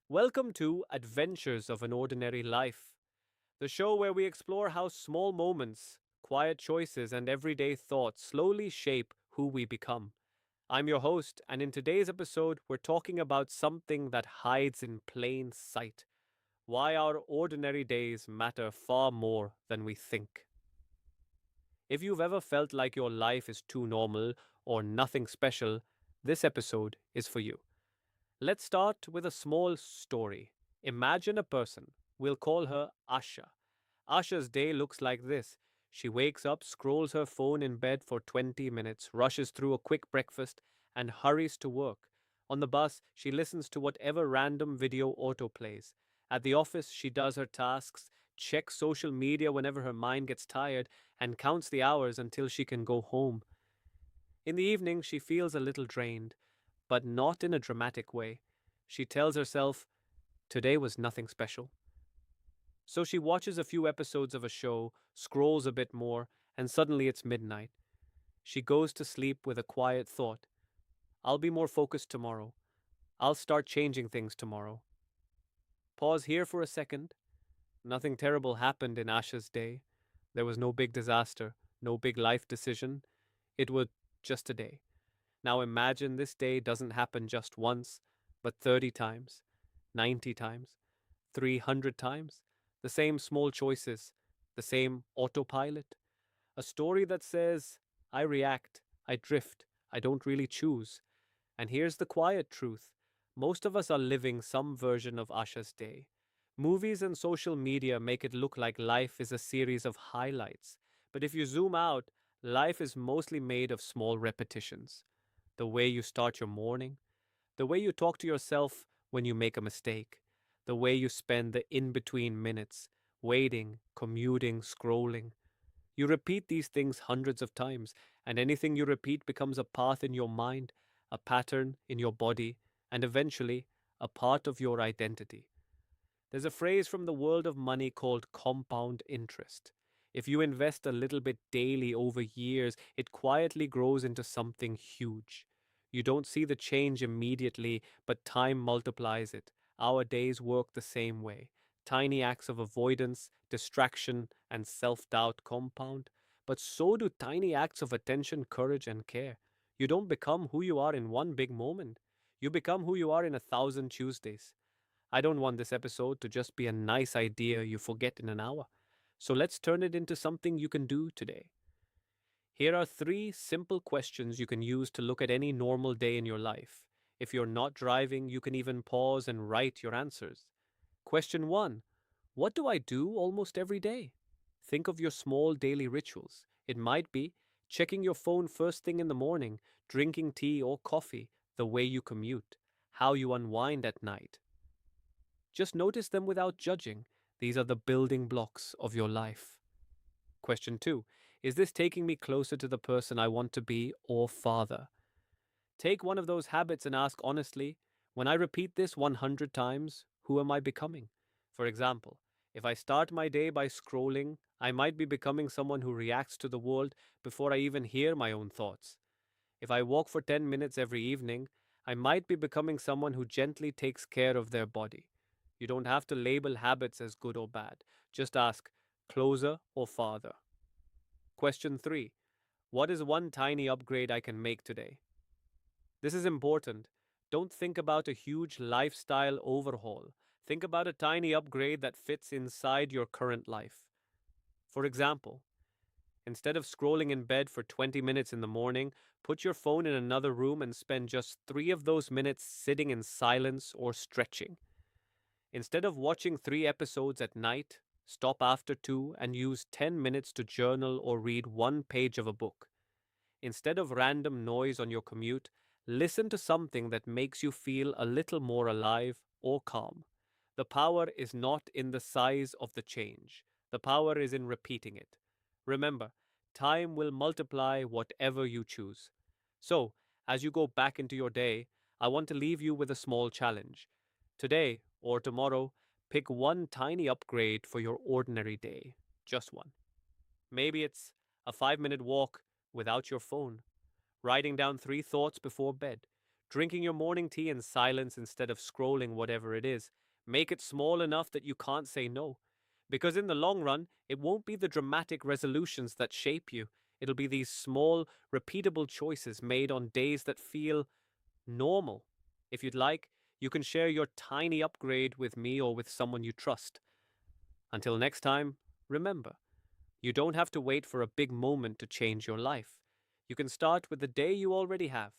Welcome to Adventures of an Ordinary Life, the show where we explore how small moments, quiet choices, and everyday thoughts slowly shape who we become. I'm your host, and in today's episode, we're talking about something that hides in plain sight: why our ordinary days matter far more than we think. If you've ever felt like your life is too normal or nothing special, this episode is for you. Let's start with a small story. Imagine a person. We'll call her Asha. Asha's day looks like this. She wakes up, scrolls her phone in bed for 20 minutes, rushes through a quick breakfast, and hurries to work. On the bus, she listens to whatever random video autoplays. At the office, she does her tasks, checks social media whenever her mind gets tired, and counts the hours until she can go home. In the evening, she feels a little drained, but not in a dramatic way. She tells herself, today was nothing special. So she watches a few episodes of a show, scrolls a bit more, and suddenly it's midnight. She goes to sleep with a quiet thought: I'll be more focused tomorrow. I'll start changing things tomorrow. Pause here for a second. Nothing terrible happened in Asha's day. There was no big disaster, no big life decision. It was just a day. Now imagine this day doesn't happen just once, but 30 times, 90 times, 300 times. The same small choices, the same autopilot. A story that says, I react, I drift, I don't really choose. And here's the quiet truth: most of us are living some version of Asha's day. Movies and social media make it look like life is a series of highlights. But if you zoom out, life is mostly made of small repetitions. The way you start your morning, the way you talk to yourself when you make a mistake, the way you spend the in between minutes, waiting, commuting, scrolling. You repeat these things hundreds of times, and anything you repeat becomes a path in your mind, a pattern in your body, and eventually a part of your identity. There's a phrase from the world of money called compound interest. If you invest a little bit daily over years, it quietly grows into something huge. You don't see the change immediately, but time multiplies it. Our days work the same way. Tiny acts of avoidance, distraction, and self doubt compound. But so do tiny acts of attention, courage, and care. You don't become who you are in one big moment. You become who you are in 1,000 Tuesdays. I don't want this episode to just be a nice idea you forget in an hour. So let's turn it into something you can do today. Here are three simple questions you can use to look at any normal day in your life. If you're not driving, you can even pause and write your answers. Question 1: what do I do almost every day? Think of your small daily rituals. It might be checking your phone first thing in the morning, drinking tea or coffee, the way you commute, how you unwind at night. Just notice them without judging. These are the building blocks of your life. Question 2: is this taking me closer to the person I want to be or farther? Take one of those habits and ask honestly, when I repeat this 100 times, who am I becoming? For example, if I start my day by scrolling, I might be becoming someone who reacts to the world before I even hear my own thoughts. If I walk for 10 minutes every evening, I might be becoming someone who gently takes care of their body. You don't have to label habits as good or bad. Just ask, closer or farther? Question 3: what is one tiny upgrade I can make today? This is important. Don't think about a huge lifestyle overhaul. Think about a tiny upgrade that fits inside your current life. For example, instead of scrolling in bed for 20 minutes in the morning, put your phone in another room and spend just 3 of those minutes sitting in silence or stretching. Instead of watching 3 episodes at night, stop after 2 and use 10 minutes to journal or read 1 page of a book. Instead of random noise on your commute, listen to something that makes you feel a little more alive or calm. The power is not in the size of the change. The power is in repeating it. Remember, time will multiply whatever you choose. So, as you go back into your day, I want to leave you with a small challenge. Today or tomorrow, pick one tiny upgrade for your ordinary day. Just one. Maybe it's a 5-minute walk without your phone, writing down 3 thoughts before bed, Drinking your morning tea in silence instead of scrolling whatever it is. Make it small enough that you can't say no. Because in the long run, it won't be the dramatic resolutions that shape you. It'll be these small, repeatable choices made on days that feel normal. If you'd like, you can share your tiny upgrade with me or with someone you trust. Until next time, remember, you don't have to wait for a big moment to change your life. You can start with the day you already have.